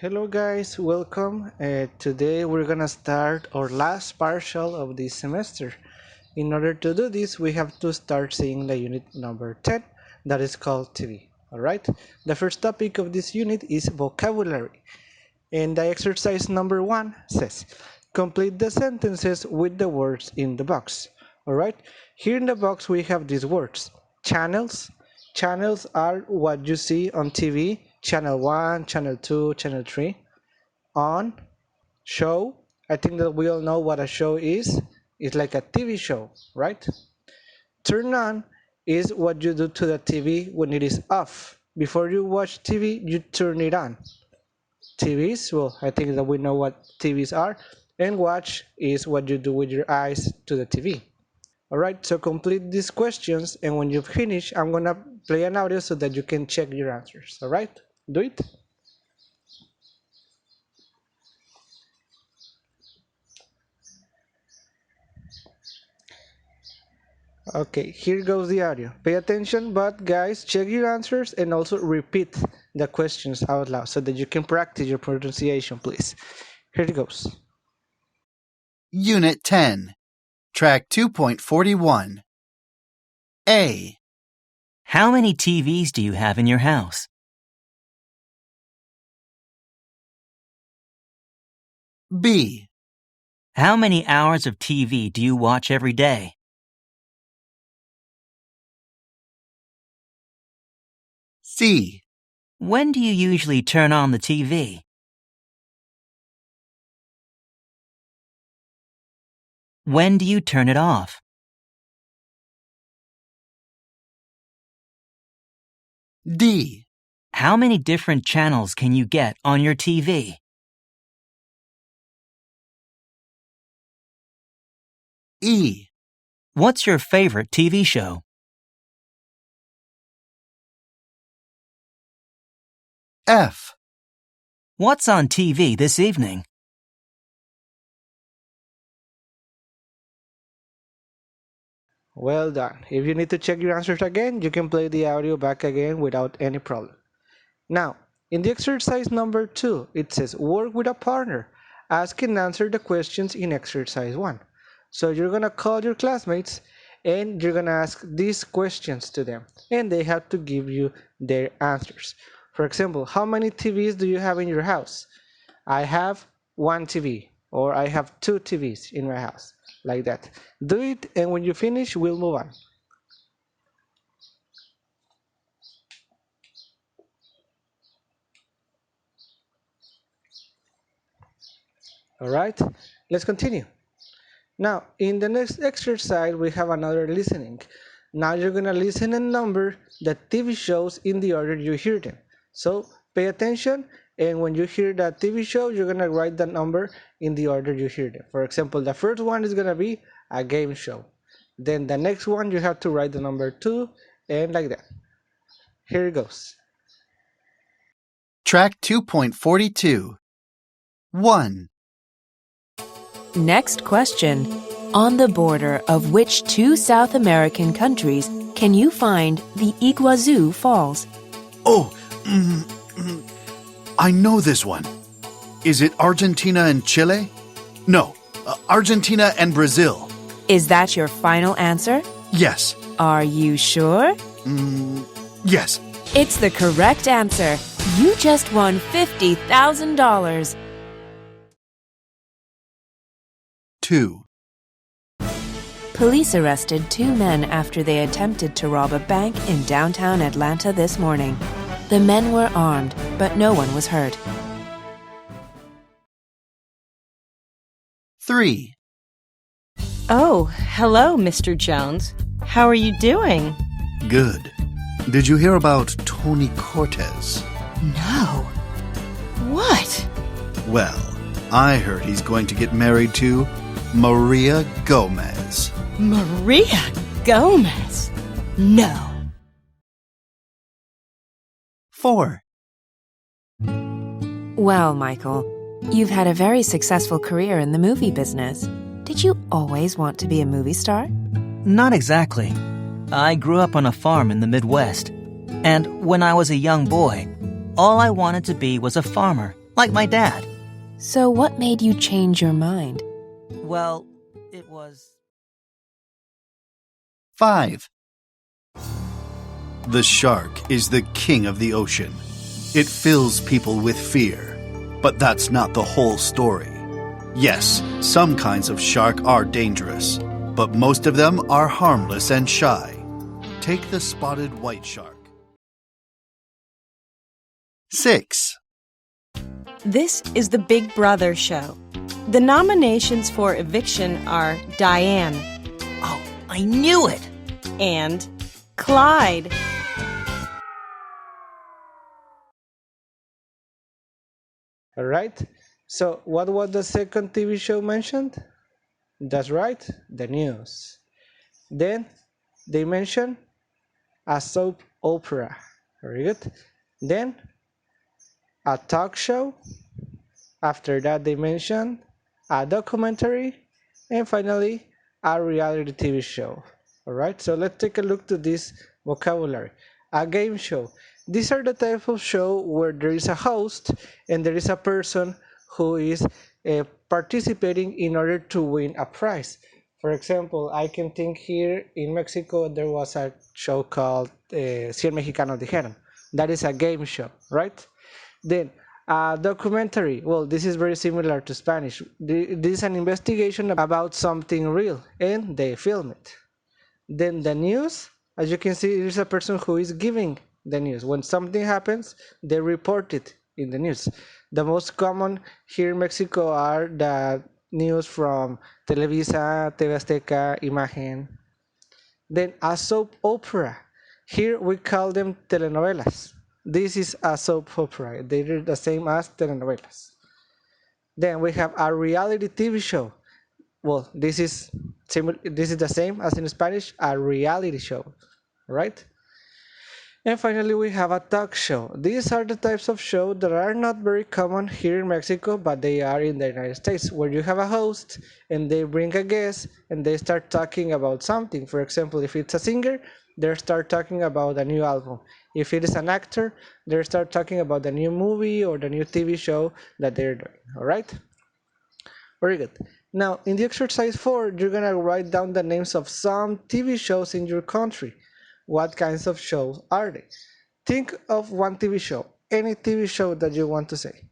Hello guys, welcome. Today we're gonna start our last partial of this semester. In order to do this, we have to start seeing the unit number 10 that is called TV. Alright, the first topic of this unit is vocabulary. And the exercise number 1 says, complete the sentences with the words in the box. Alright, here in the box we have these words. Channels. Channels are what you see on TV. Channel 1, Channel 2, Channel 3. On. Show. I think that we all know what a show is. It's like a TV show, right? Turn on is what you do to the TV when it is off. Before you watch TV, you turn it on. TVs, well, I think that we know what TVs are. And watch is what you do with your eyes to the TV. Alright, so complete these questions, and when you finish, I'm gonna play an audio so that you can check your answers. Alright, do it. Okay, here goes the audio. Pay attention, but guys, check your answers and also repeat the questions out loud so that you can practice your pronunciation, please. Here it goes. Unit 10, Track 2.41. A, How many TVs do you have in your house? B, How many hours of TV do you watch every day? C, When do you usually turn on the TV? When do you turn it off? D, How many different channels can you get on your TV? E, What's your favorite TV show? F, What's on TV this evening? Well done. If you need to check your answers again, you can play the audio back again without any problem. Now, in the exercise number 2, it says work with a partner. Ask and answer the questions in exercise 1. So you're gonna call your classmates and you're gonna ask these questions to them, and they have to give you their answers. For example, how many TVs do you have in your house? I have one TV, or I have two TVs in my house, like that. Do it, and when you finish, we'll move on. Alright, let's continue. Now, in the next exercise, we have another listening. Now you're gonna listen and number the TV shows in the order you hear them. So pay attention, and when you hear that TV show, you're gonna write the number in the order you hear them. For example, the first one is gonna be a game show. Then the next one, you have to write the number 2, and like that. Here it goes. Track 2.42. 1, Next question. On the border of which two South American countries can you find the Iguazu Falls? Oh, I know this one. Is it Argentina and Chile? No, Argentina and Brazil. Is that your final answer? Yes, Are you sure? yes. It's the correct answer. You just won $50,000. 2, Police arrested two men after they attempted to rob a bank in downtown Atlanta this morning. The men were armed, but no one was hurt. 3, Oh, hello, Mr. Jones. How are you doing? good. Did you hear about Tony Cortez? No. What? Well, I heard he's going to get married to Maria Gomez. Maria Gomez? No. 4, Well, Michael, you've had a very successful career in the movie business. Did you always want to be a movie star? Not exactly. I grew up on a farm in the Midwest. And when I was a young boy, all I wanted to be was a farmer, like my dad. So, what made you change your mind? Well, it was... 5. The shark is the king of the ocean. It fills people with fear. But that's not the whole story. Yes, some kinds of shark are dangerous, but most of them are harmless and shy. Take the spotted white shark. 6. This is the Big Brother show. The nominations for eviction are Diane Oh, I knew it! and Clyde. Alright, so what was the second TV show mentioned? That's right, the news. Then they mentioned a soap opera. Very good. Then a talk show. After that, they mentioned a documentary. And finally, a reality TV show. Alright, so let's take a look to this vocabulary. A game show. These are the type of show where there is a host and there is a person who is participating in order to win a prize. For example, I can think here in Mexico there was a show called 100 Mexicanos Dijeron. That is a game show, right? Then a documentary. Well, this is very similar to Spanish. This is an investigation about something real and they film it. Then the news, as you can see, there is a person who is giving the news. When something happens, they report it in the news. The most common here in Mexico are the news from Televisa, TV Azteca, Imagen. Then a soap opera. Here we call them telenovelas. This is a soap opera. They are the same as telenovelas. Then we have a reality TV show. Well, this is the same as in Spanish, a reality show, right? And finally, we have a talk show. These are the types of shows that are not very common here in Mexico, but they are in the United States, where you have a host and they bring a guest and they start talking about something. For example, if it's a singer, they start talking about a new album. If it is an actor, they start talking about the new movie or the new TV show that they're doing. All right? Very good. Now, in the exercise 4, you're going to write down the names of some TV shows in your country. What kinds of shows are they? Think of one TV show, any TV show that you want to say.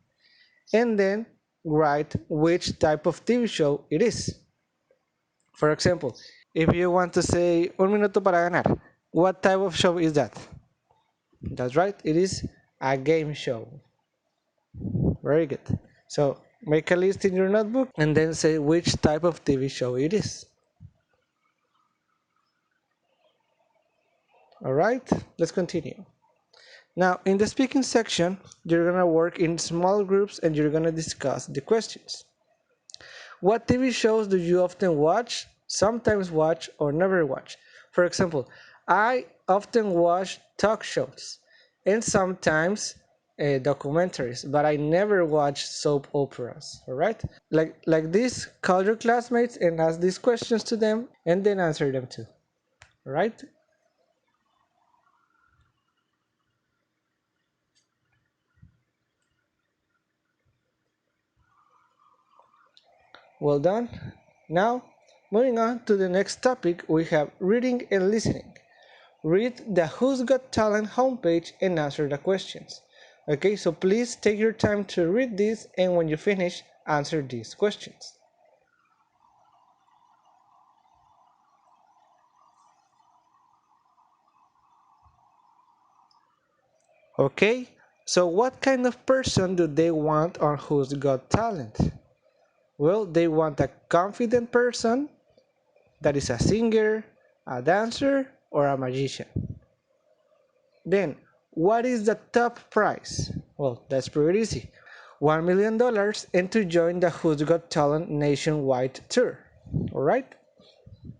And then write which type of TV show it is. For example, if you want to say Un Minuto para Ganar, what type of show is that? That's right, it is a game show. Very good. So make a list in your notebook and then say which type of TV show it is. Alright, let's continue. Now, in the speaking section, you're gonna work in small groups and you're gonna discuss the questions. What TV shows do you often watch, sometimes watch, or never watch? For example, I often watch talk shows and sometimes documentaries, but I never watch soap operas. Alright? Like this, call your classmates and ask these questions to them and then answer them too. Alright? Well done. Now, moving on to the next topic, we have reading and listening. Read the Who's Got Talent homepage and answer the questions. Okay, so please take your time to read this and when you finish, answer these questions. Okay, so what kind of person do they want on Who's Got Talent? Well, they want a confident person that is a singer, a dancer, or a magician. Then, what is the top prize? Well, that's pretty easy. $1 million and to join the Who's Got Talent nationwide tour. Alright?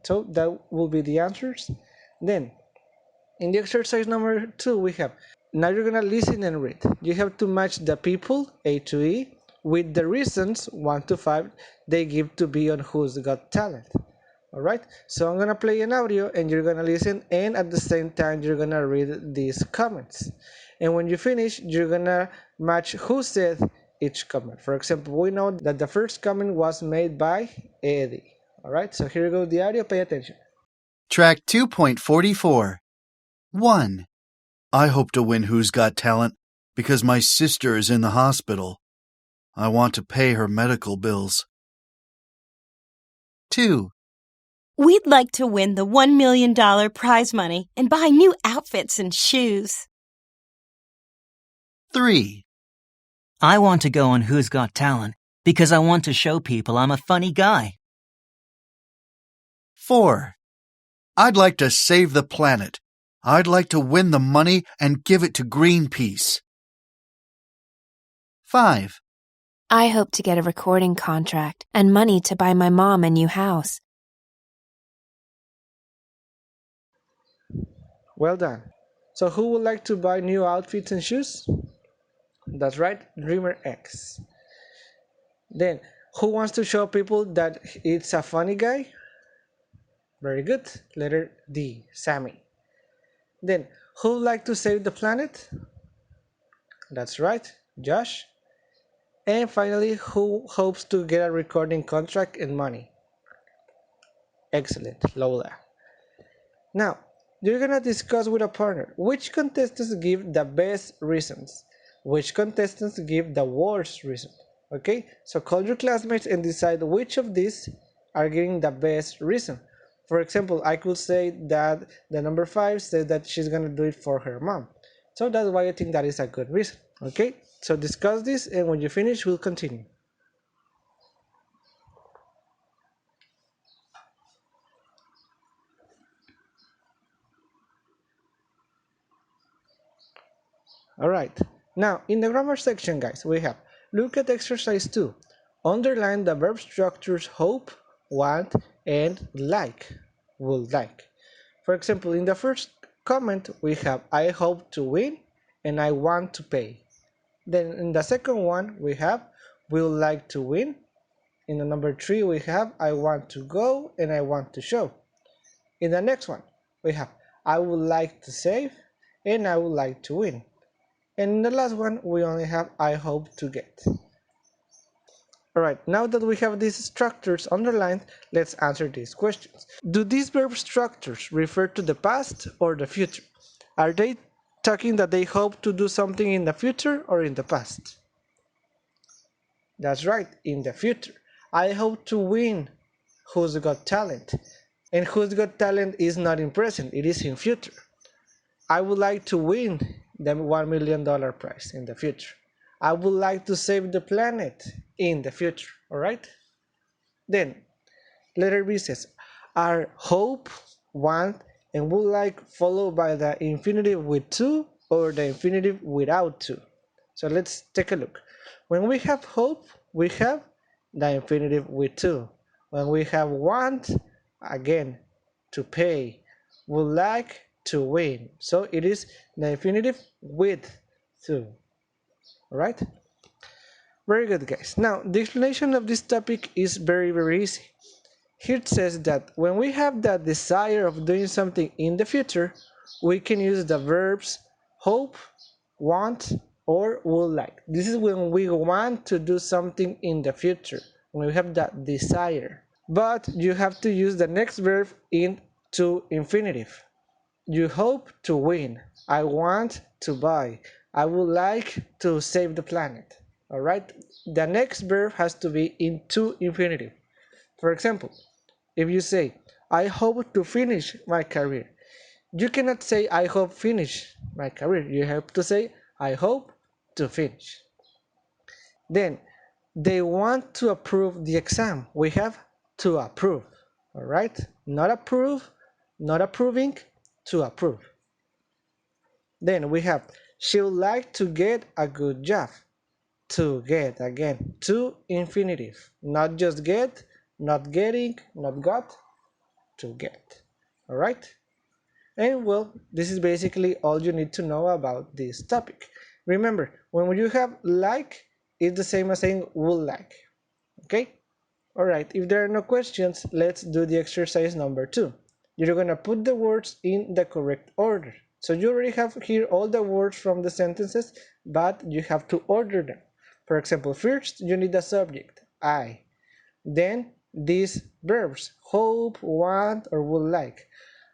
So that will be the answers. Then, in the exercise number 2, we have, now you're gonna listen and read. You have to match the people, A to E, with the reasons 1 to 5 they give to be on Who's Got Talent. Alright, so I'm gonna play an audio and you're gonna listen and at the same time you're gonna read these comments. And when you finish, you're gonna match who said each comment. For example, we know that the first comment was made by Eddie. Alright, so here goes the audio, pay attention. Track 2.44. 1. I hope to win Who's Got Talent because my sister is in the hospital. I want to pay her medical bills. 2. We'd like to win the $1 million prize money and buy new outfits and shoes. 3. I want to go on Who's Got Talent because I want to show people I'm a funny guy. 4. I'd like to save the planet. I'd like to win the money and give it to Greenpeace. 5. I hope to get a recording contract and money to buy my mom a new house. Well done. So who would like to buy new outfits and shoes? That's right, Dreamer X. Then, who wants to show people that it's a funny guy? Very good. Letter D, Sammy. Then, who would like to save the planet? That's right, Josh. And finally, who hopes to get a recording contract and money? Excellent, Lola. Now, you're gonna discuss with a partner which contestants give the best reasons, which contestants give the worst reason. Okay, so call your classmates and decide which of these are giving the best reason. For example, I could say that the number 5 says that she's gonna do it for her mom. So that's why I think that is a good reason. Okay, so discuss this, and when you finish, we'll continue. Alright, now in the grammar section, guys, we have look at exercise 2. Underline the verb structures hope, want, and like, would like. For example, in the first comment, we have I hope to win and I want to pay. Then in the second one, we have will like to win. In the number 3, we have I want to go and I want to show. In the next one, we have I would like to save and I would like to win. And in the last one, we only have I hope to get. Alright, now that we have these structures underlined, let's answer these questions. Do these verb structures refer to the past or the future? Are they talking that they hope to do something in the future or in the past? That's right, in the future. I hope to win Who's Got Talent. And Who's Got Talent is not in present, it is in future. I would like to win the $1 million prize in the future. I would like to save the planet in the future, alright? Then, letter B says, are hope, want, and would like followed by the infinitive with to or the infinitive without to? So let's take a look. When we have hope, we have the infinitive with to. When we have want, again, to pay. Would like to win. So it is the infinitive with to. Alright? Very good, guys. Now, the explanation of this topic is very easy. Here it says that when we have the desire of doing something in the future, we can use the verbs hope, want, or would like. This is when we want to do something in the future, when we have that desire. But you have to use the next verb into infinitive. You hope to win. I want to buy. I would like to save the planet. Alright? The next verb has to be into infinitive. For example, if you say, I hope to finish my career, you cannot say, I hope finish my career. You have to say, I hope to finish. Then, they want to approve the exam. We have to approve. Alright? Not approve, not approving, to approve. Then we have, she would like to get a good job. To get, again, to infinitive. Not just get, not getting, not got, to get. Alright? And well, this is basically all you need to know about this topic. Remember, when you have like, it's the same as saying would like. Okay? Alright, if there are no questions, let's do the exercise number 2. You're gonna put the words in the correct order. So you already have here all the words from the sentences, but you have to order them. For example, first you need a subject, I. Then these verbs, hope, want, or would like.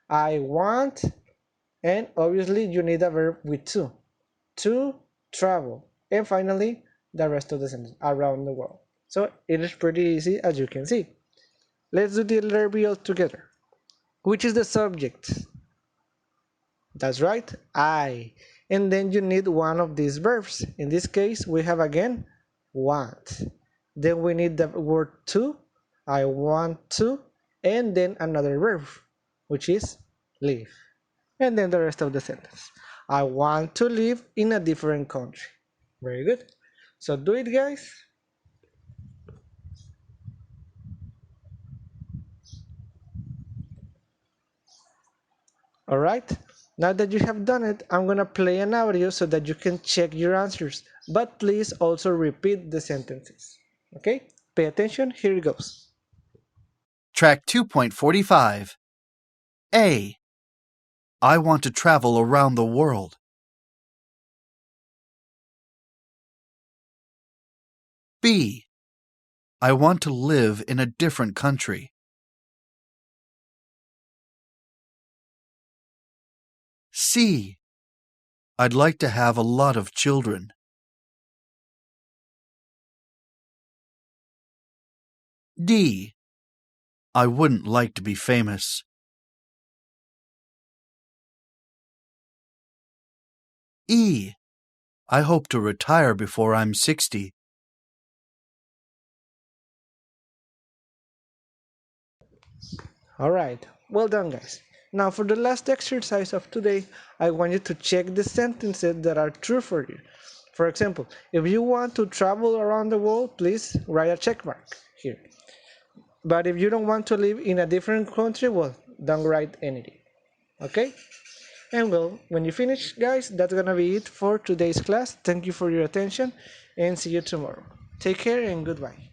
I want, and obviously you need a verb with to travel, and finally the rest of the sentence, around the world. So it is pretty easy, as you can see. Let's do the letter B all together. Which is the subject? That's right, I. And then you need one of these verbs. In this case, we have again want. Then we need the word to, I want to, and then another verb, which is live. And then the rest of the sentence. I want to live in a different country. Very good. So do it, guys. All right. Now that you have done it, I'm going to play an audio so that you can check your answers. But please also repeat the sentences. Okay? Pay attention. Here it goes. Track 2.45. A. I want to travel around the world. B. I want to live in a different country. C. I'd like to have a lot of children. D. I wouldn't like to be famous. E. I hope to retire before I'm 60. All right. Well done, guys. Now for the last exercise of today, I want you to check the sentences that are true for you. For example, if you want to travel around the world, please write a check mark here. But if you don't want to live in a different country, well, don't write anything. Okay? And well, when you finish, guys, that's gonna be it for today's class. Thank you for your attention and see you tomorrow. Take care and goodbye.